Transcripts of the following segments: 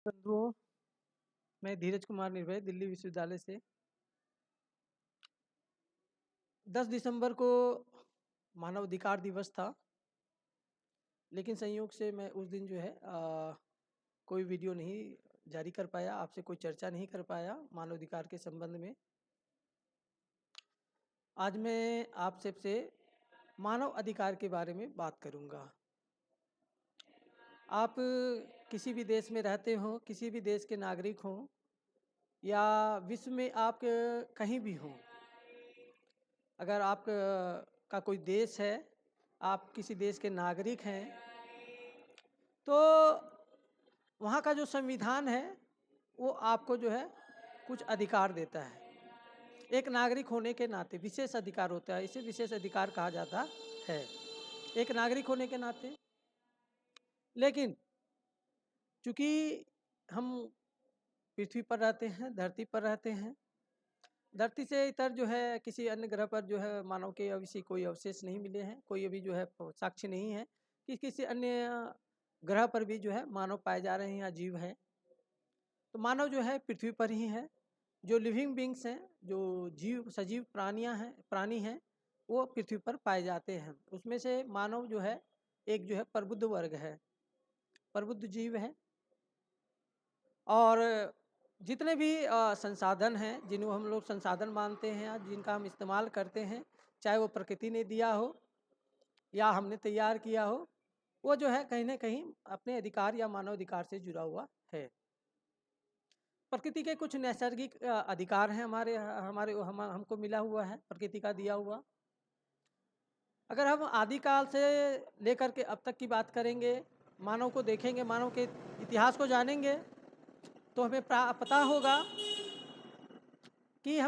बंधुओं, मैं धीरज कुमार निर्भय दिल्ली विश्वविद्यालय से 10 दिसंबर को मानव अधिकार दिवस था। लेकिन संयोग से मैं उस दिन जो है कोई वीडियो नहीं जारी कर पाया, आपसे कोई चर्चा नहीं कर पाया मानव अधिकार के संबंध में। आज मैं आप सबसे मानव अधिकार के बारे में बात करूंगा। आप किसी भी देश में रहते हो, किसी भी देश के नागरिक हो या विश्व में आप कहीं भी हो, अगर आप का कोई देश है, आप किसी देश के नागरिक हैं, तो वहाँ का जो संविधान है वो आपको जो है कुछ अधिकार देता है। एक नागरिक होने के नाते विशेष अधिकार होता है, इसे विशेष अधिकार कहा जाता है, एक नागरिक होने के नाते। लेकिन चूंकि हम पृथ्वी पर रहते हैं, धरती पर रहते हैं, धरती से इतर जो है किसी अन्य ग्रह पर जो है मानव के अवश्य कोई अवशेष नहीं मिले हैं, कोई अभी जो है साक्ष्य नहीं है कि किसी अन्य ग्रह पर भी जो है मानव पाए जा रहे हैं या जीव हैं। तो मानव जो है पृथ्वी पर ही है। जो लिविंग बींग्स हैं, जो जीव सजीव प्राणी हैं, वो पृथ्वी पर पाए जाते हैं। उसमें से मानव जो है एक जो है प्रबुद्ध वर्ग है, प्रबुद्ध जीव है। और जितने भी संसाधन हैं, जिन्हें हम लोग संसाधन मानते हैं या जिनका हम इस्तेमाल करते हैं, चाहे वो प्रकृति ने दिया हो या हमने तैयार किया हो, वो जो है कहीं ना कहीं अपने अधिकार या मानव अधिकार से जुड़ा हुआ है। प्रकृति के कुछ नैसर्गिक अधिकार हैं हमारे हमारे हमको मिला हुआ है, प्रकृति का दिया हुआ। अगर हम आदिकाल से लेकर के अब तक की बात करेंगे, मानव को देखेंगे, मानव के इतिहास को जानेंगे, तो हमें पता होगा कि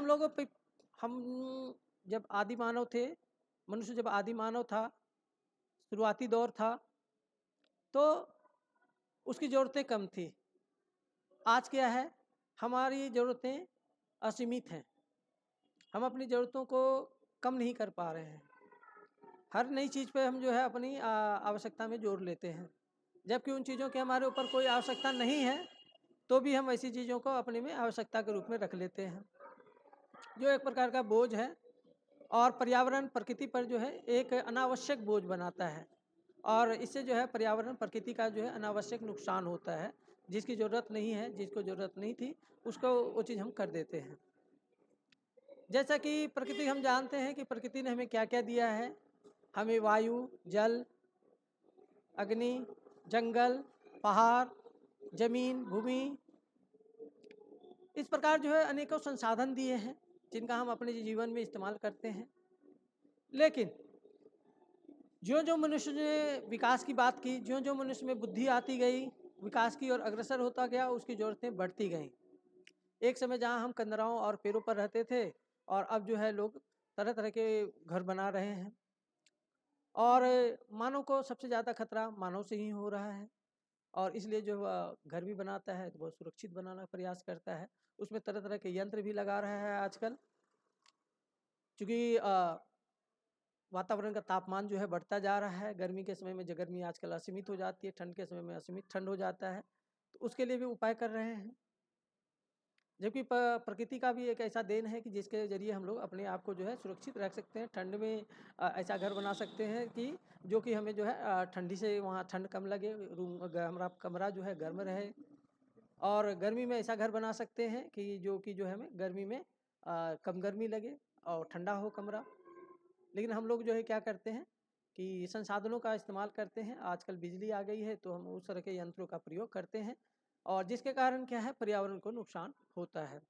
हम जब आदि मानव थे, मनुष्य जब आदि मानव था, शुरुआती दौर था, तो उसकी ज़रूरतें कम थी। आज क्या है, हमारी ज़रूरतें असीमित हैं। हम अपनी ज़रूरतों को कम नहीं कर पा रहे हैं। हर नई चीज़ पे हम जो है अपनी आवश्यकता में जोड़ लेते हैं, जबकि उन चीज़ों की हमारे ऊपर कोई आवश्यकता नहीं है, तो भी हम ऐसी चीज़ों को अपने में आवश्यकता के रूप में रख लेते हैं, जो एक प्रकार का बोझ है। और पर्यावरण प्रकृति पर जो है एक अनावश्यक बोझ बनाता है, और इससे जो है पर्यावरण प्रकृति का जो है अनावश्यक नुकसान होता है। जिसकी ज़रूरत नहीं है, जिसको ज़रूरत नहीं थी, उसको वो चीज़ हम कर देते हैं। जैसा कि प्रकृति, हम जानते हैं कि प्रकृति ने हमें क्या क्या दिया है। हमें वायु, जल, अग्नि, जंगल, पहाड़, जमीन, भूमि, इस प्रकार जो है अनेकों संसाधन दिए हैं, जिनका हम अपने जीवन में इस्तेमाल करते हैं। लेकिन जो जो मनुष्य ने विकास की बात की, जो जो मनुष्य में बुद्धि आती गई, विकास की ओर अग्रसर होता गया, उसकी ज़रूरतें बढ़ती गईं। एक समय जहाँ हम कंदराओं और पेड़ों पर रहते थे, और अब जो है लोग तरह तरह के घर बना रहे हैं। और मानव को सबसे ज़्यादा खतरा मानव से ही हो रहा है, और इसलिए जो घर भी बनाता है तो बहुत सुरक्षित बनाना का प्रयास करता है। उसमें तरह तरह के यंत्र भी लगा रहा है आजकल, क्योंकि वातावरण का तापमान जो है बढ़ता जा रहा है। गर्मी के समय में जो गर्मी आजकल असीमित हो जाती है, ठंड के समय में असीमित ठंड हो जाता है, तो उसके लिए भी उपाय कर रहे हैं। जबकि प्रकृति का भी एक ऐसा देन है कि जिसके ज़रिए हम लोग अपने आप को जो है सुरक्षित रख सकते हैं। ठंड में ऐसा घर बना सकते हैं कि जो कि हमें जो है ठंडी से वहाँ ठंड कम लगे, रूम हमारा कमरा जो है गर्म रहे। और गर्मी में ऐसा घर बना सकते हैं कि जो है हमें गर्मी में कम गर्मी लगे और ठंडा हो कमरा। लेकिन हम लोग जो है क्या करते हैं कि संसाधनों का इस्तेमाल करते हैं। आजकल बिजली आ गई है, तो हम उस तरह के यंत्रों का प्रयोग करते हैं, और जिसके कारण क्या है, पर्यावरण को नुकसान होता है।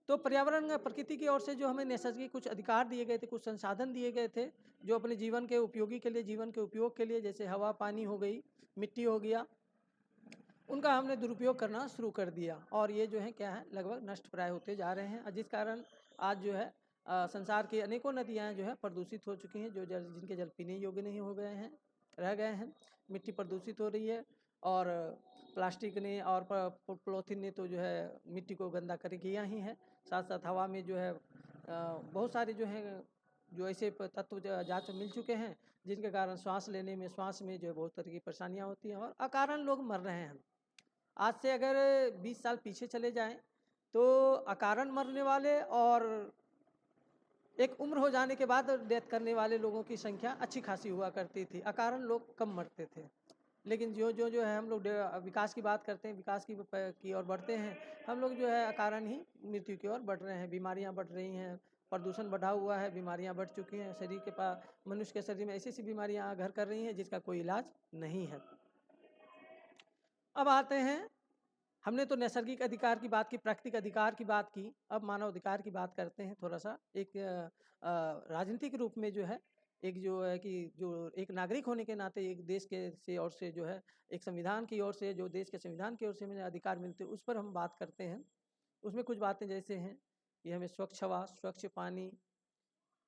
तो पर्यावरण प्रकृति की ओर से जो हमें नैसर्गिक कुछ अधिकार दिए गए थे, कुछ संसाधन दिए गए थे, जो अपने जीवन के उपयोगी के लिए, जीवन के उपयोग के लिए, जैसे हवा, पानी हो गई, मिट्टी हो गया, उनका हमने दुरुपयोग करना शुरू कर दिया, और ये जो है क्या है, लगभग नष्ट प्राय होते जा रहे हैं। जिस कारण आज जो है संसार की अनेकों नदियाँ जो है प्रदूषित हो चुकी हैं, जो जल जिनके जल पीने योग्य नहीं हो गए हैं, रह गए हैं। मिट्टी प्रदूषित हो रही है, और प्लास्टिक ने और पॉलीथीन ने तो जो है मिट्टी को गंदा कर किया ही है। साथ साथ हवा में जो है बहुत सारे जो हैं, जो ऐसे तत्व जांच मिल चुके हैं, जिनके कारण सांस लेने में, श्वास में जो है बहुत तरह की परेशानियाँ होती हैं, और अकारण लोग मर रहे हैं। आज से अगर 20 साल पीछे चले जाएं तो अकारण मरने वाले और एक उम्र हो जाने के बाद डेथ करने वाले लोगों की संख्या अच्छी खासी हुआ करती थी, अकारण लोग कम मरते थे। लेकिन जो है हम लोग विकास की बात करते हैं, विकास की ओर बढ़ते हैं, हम लोग जो है अकारण ही मृत्यु की ओर बढ़ रहे हैं। बीमारियां बढ़ रही हैं, प्रदूषण बढ़ा हुआ है, बीमारियां बढ़ चुकी हैं, शरीर के पास मनुष्य के शरीर में ऐसी ऐसी बीमारियां घर कर रही हैं जिसका कोई इलाज नहीं है। अब आते हैं, हमने तो नैसर्गिक अधिकार की बात की, प्राकृतिक अधिकार की बात की, अब मानव अधिकार की बात करते हैं थोड़ा सा। एक राजनीतिक रूप में जो है, एक जो है कि जो एक नागरिक होने के नाते एक देश के से ओर से जो है, एक संविधान की ओर से, जो देश के संविधान की ओर से हमें अधिकार मिलते हैं, उस पर हम बात करते हैं। उसमें कुछ बातें जैसे हैं कि हमें स्वच्छ हवा, स्वच्छ पानी,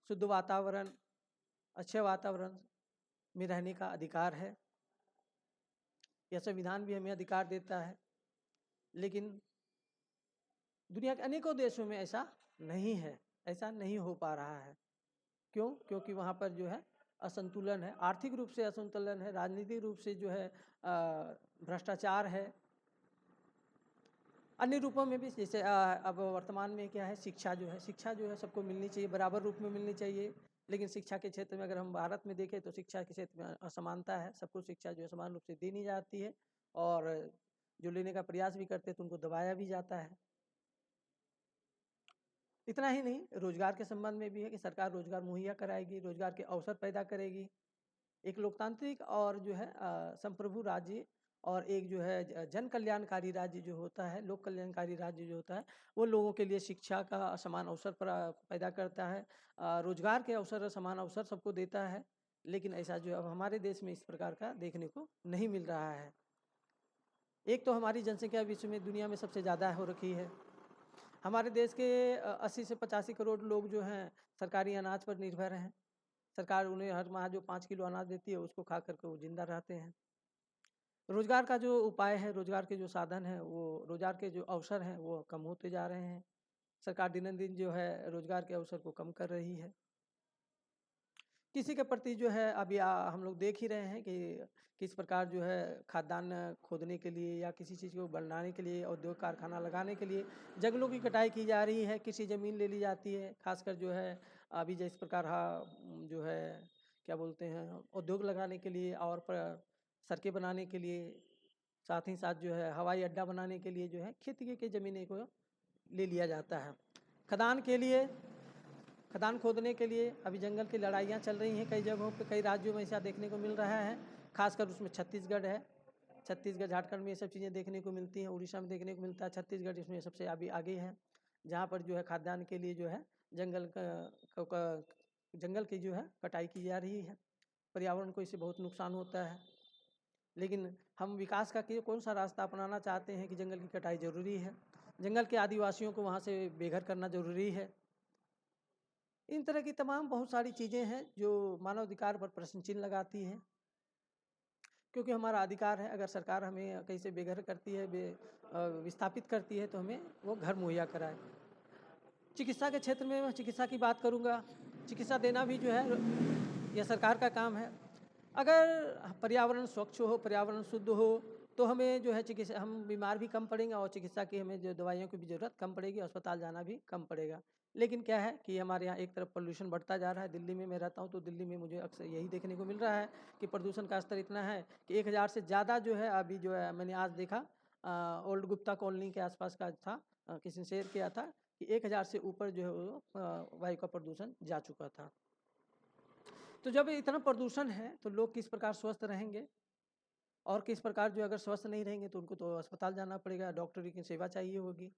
शुद्ध वातावरण, अच्छे वातावरण में रहने का अधिकार है। यह संविधान भी हमें अधिकार देता है। लेकिन दुनिया के अनेकों देशों में ऐसा नहीं है, ऐसा नहीं हो पा रहा है। क्यों? क्योंकि वहाँ पर जो है असंतुलन है, आर्थिक रूप से असंतुलन है, राजनीतिक रूप से जो है भ्रष्टाचार है, अन्य रूपों में भी। जैसे अब वर्तमान में क्या है, शिक्षा जो है सबको मिलनी चाहिए, बराबर रूप में मिलनी चाहिए। लेकिन शिक्षा के क्षेत्र में अगर हम भारत में देखें तो शिक्षा के क्षेत्र में असमानता है, सबको शिक्षा जो है समान रूप से दी नहीं जाती है, और जो लेने का प्रयास भी करते हैं तो उनको दबाया भी जाता है। इतना ही नहीं, रोजगार के संबंध में भी है कि सरकार रोजगार मुहैया कराएगी, रोजगार के अवसर पैदा करेगी। एक लोकतांत्रिक और जो है संप्रभु राज्य, और एक जो है जन कल्याणकारी राज्य जो होता है, लोक कल्याणकारी राज्य जो होता है, वो लोगों के लिए शिक्षा का समान अवसर पैदा करता है, रोजगार के अवसर, समान अवसर सबको देता है। लेकिन ऐसा जो अब हमारे देश में इस प्रकार का देखने को नहीं मिल रहा है। एक तो हमारी जनसंख्या विश्व में, दुनिया में सबसे ज़्यादा हो रखी है। हमारे देश के 80 से 85 करोड़ लोग जो हैं सरकारी अनाज पर निर्भर हैं। सरकार उन्हें हर माह जो 5 किलो अनाज देती है उसको खा करके वो जिंदा रहते हैं। रोजगार का जो उपाय है, रोजगार के जो साधन है, वो रोजगार के जो अवसर हैं वो कम होते जा रहे हैं। सरकार दिन दिन जो है रोजगार के अवसर को कम कर रही है। किसी के प्रति जो है अभी हम लोग देख ही रहे हैं कि किस प्रकार जो है खाद्यान्न खोदने के लिए या किसी चीज़ को बनाने के लिए, उद्योग कारखाना लगाने के लिए जंगलों की कटाई की जा रही है, किसी ज़मीन ले ली जाती है। खासकर जो है अभी जिस प्रकार जो है क्या बोलते हैं, उद्योग लगाने के लिए और सड़कें बनाने के लिए, साथ ही साथ जो है हवाई अड्डा बनाने के लिए जो है खेती की ज़मीनें को ले लिया जाता है। खदान के लिए, खदान खोदने के लिए अभी जंगल की लड़ाइयाँ चल रही हैं कई जगहों पे, कई राज्यों में ऐसा देखने को मिल रहा है। खासकर उसमें छत्तीसगढ़ है, छत्तीसगढ़ झारखंड में ये सब चीज़ें देखने को मिलती हैं, उड़ीसा में देखने को मिलता है, छत्तीसगढ़ इसमें सबसे अभी आगे है, जहाँ पर जो है खाद्यान्न के लिए जो है जंगल की जो है कटाई की जा रही है। पर्यावरण को इससे बहुत नुकसान होता है। लेकिन हम विकास का कौन सा रास्ता अपनाना चाहते हैं कि जंगल की कटाई ज़रूरी है, जंगल के आदिवासियों को वहाँ से बेघर करना ज़रूरी है। इन तरह की तमाम बहुत सारी चीज़ें हैं जो मानव अधिकार पर प्रश्न चिन्ह लगाती हैं, क्योंकि हमारा अधिकार है। अगर सरकार हमें कहीं से बेघर करती है, विस्थापित करती है, तो हमें वो घर मुहैया कराए। चिकित्सा के क्षेत्र में मैं चिकित्सा की बात करूँगा। चिकित्सा देना भी जो है यह सरकार का काम है। अगर पर्यावरण स्वच्छ हो, पर्यावरण शुद्ध हो, तो हमें जो है चिकित्सा, हम बीमार भी कम पड़ेंगे और चिकित्सा की हमें जो दवाइयों की भी ज़रूरत कम पड़ेगी, अस्पताल जाना भी कम पड़ेगा। लेकिन क्या है कि हमारे यहाँ एक तरफ पोल्यूशन बढ़ता जा रहा है। दिल्ली में मैं रहता हूँ तो दिल्ली में मुझे अक्सर यही देखने को मिल रहा है कि प्रदूषण का स्तर इतना है कि 1000 से ज़्यादा जो है अभी जो है, मैंने आज देखा ओल्ड गुप्ता कॉलोनी के आसपास का था, किसी ने शेयर किया था कि 1000 से ऊपर जो है वो वायु का प्रदूषण जा चुका था। तो जब इतना प्रदूषण है तो लोग किस प्रकार स्वस्थ रहेंगे, और किस प्रकार जो अगर स्वस्थ नहीं रहेंगे तो उनको तो अस्पताल जाना पड़ेगा, डॉक्टरी की सेवा चाहिए होगी।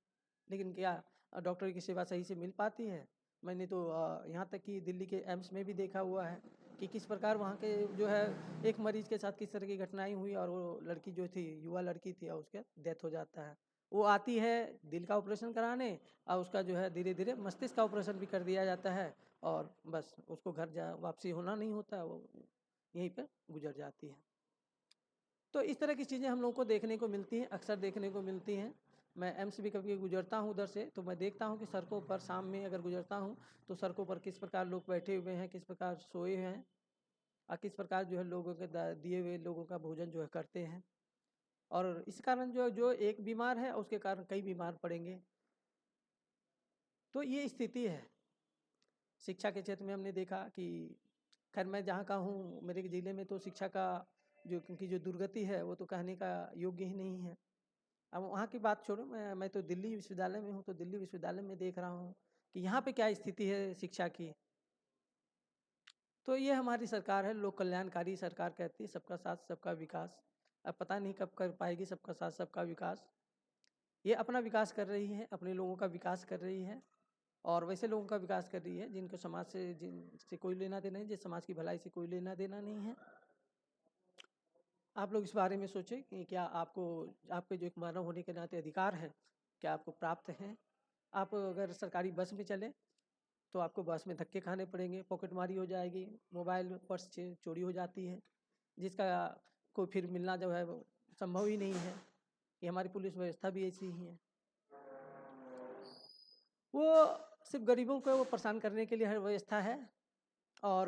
लेकिन क्या डॉक्टरी की सेवा सही से मिल पाती है? मैंने तो यहाँ तक कि दिल्ली के एम्स में भी देखा हुआ है कि किस प्रकार वहाँ के जो है एक मरीज के साथ किस तरह की घटनाएं हुई, और वो लड़की जो थी, युवा लड़की थी, और उसका डेथ हो जाता है। वो आती है दिल का ऑपरेशन कराने, और उसका जो है धीरे धीरे मस्तिष्क का ऑपरेशन भी कर दिया जाता है, और बस उसको घर वापसी होना नहीं होता, वो यहीं पर गुजर जाती है। तो इस तरह की चीज़ें हम लोगों को देखने को मिलती हैं, अक्सर देखने को मिलती हैं। मैं एम्स भी कभी गुजरता हूँ उधर से, तो मैं देखता हूँ कि सड़कों पर शाम में अगर गुजरता हूँ तो सड़कों पर किस प्रकार लोग बैठे हुए हैं, किस प्रकार सोए हैं, और किस प्रकार जो है लोगों के दिए हुए लोगों का भोजन जो है करते हैं। और इस कारण जो जो एक बीमार है उसके कारण कई बीमार पड़ेंगे। तो ये स्थिति है। शिक्षा के क्षेत्र में हमने देखा कि खैर मैं जहाँ का हूँ, मेरे ज़िले में तो शिक्षा का जो क्योंकि जो दुर्गति है वो तो कहने का योग्य ही नहीं है। अब वहाँ की बात छोड़ो, मैं तो दिल्ली विश्वविद्यालय में हूँ, तो दिल्ली विश्वविद्यालय में देख रहा हूँ कि यहाँ पे क्या स्थिति है शिक्षा की। तो ये हमारी सरकार है, लोक कल्याणकारी सरकार कहती है सबका साथ सबका विकास। अब पता नहीं कब कर पाएगी सबका साथ सबका विकास। ये अपना विकास कर रही है, अपने लोगों का विकास कर रही है और वैसे लोगों का विकास कर रही है जिनको समाज से जिनसे कोई लेना देना नहीं, जिस समाज की भलाई से कोई लेना देना नहीं है। आप लोग इस बारे में सोचें कि क्या आपको आपके जो एक मानव होने के नाते अधिकार है, क्या आपको प्राप्त हैं? आप अगर सरकारी बस में चलें तो आपको बस में धक्के खाने पड़ेंगे, पॉकेटमारी हो जाएगी, मोबाइल पर्स चोरी हो जाती है, जिसका कोई फिर मिलना जो है वो संभव ही नहीं है। ये हमारी पुलिस व्यवस्था भी ऐसी ही है। वो सिर्फ गरीबों को वो परेशान करने के लिए हर व्यवस्था है और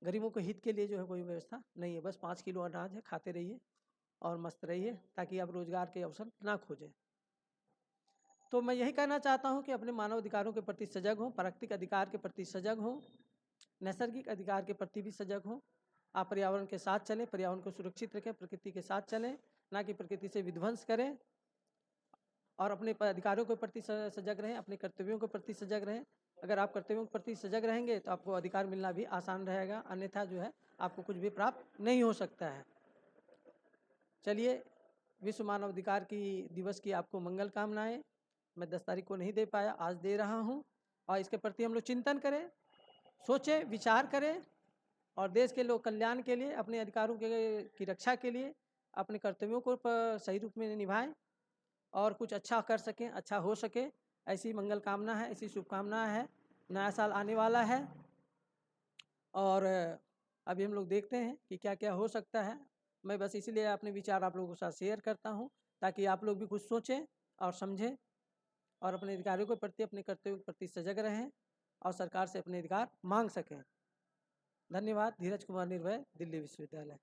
गरीबों के हित के लिए जो है कोई व्यवस्था नहीं है। बस 5 किलो अनाज है, खाते रहिए और मस्त रहिए ताकि आप रोजगार के अवसर ना खोजें। तो मैं यही कहना चाहता हूँ कि अपने मानव अधिकारों के प्रति सजग हों, प्राकृतिक अधिकार के प्रति सजग हों, नैसर्गिक अधिकार के प्रति भी सजग हों। आप पर्यावरण के साथ चलें, पर्यावरण को सुरक्षित रखें, प्रकृति के साथ चलें, ना कि प्रकृति से विध्वंस करें और अपने अधिकारों के प्रति सजग रहें, अपने कर्तव्यों के प्रति सजग रहें। अगर आप कर्तव्यों के प्रति सजग रहेंगे तो आपको अधिकार मिलना भी आसान रहेगा, अन्यथा जो है आपको कुछ भी प्राप्त नहीं हो सकता है। चलिए, विश्व मानव अधिकार की दिवस की आपको मंगल कामनाएं। मैं 10 तारीख को नहीं दे पाया, आज दे रहा हूं और इसके प्रति हम लोग चिंतन करें, सोचें, विचार करें और देश के लोक कल्याण के लिए, अपने अधिकारों की रक्षा के लिए अपने कर्तव्यों को सही रूप में निभाएं और कुछ अच्छा कर सकें, अच्छा हो सके, ऐसी मंगल कामना है, ऐसी शुभकामना है। नया साल आने वाला है और अभी हम लोग देखते हैं कि क्या क्या हो सकता है। मैं बस इसीलिए अपने विचार आप लोगों के साथ शेयर करता हूं ताकि आप लोग भी कुछ सोचें और समझें और अपने अधिकारों के प्रति, अपने कर्तव्यों के प्रति सजग रहें और सरकार से अपने अधिकार मांग सकें। धन्यवाद। धीरज कुमार निर्भय, दिल्ली विश्वविद्यालय।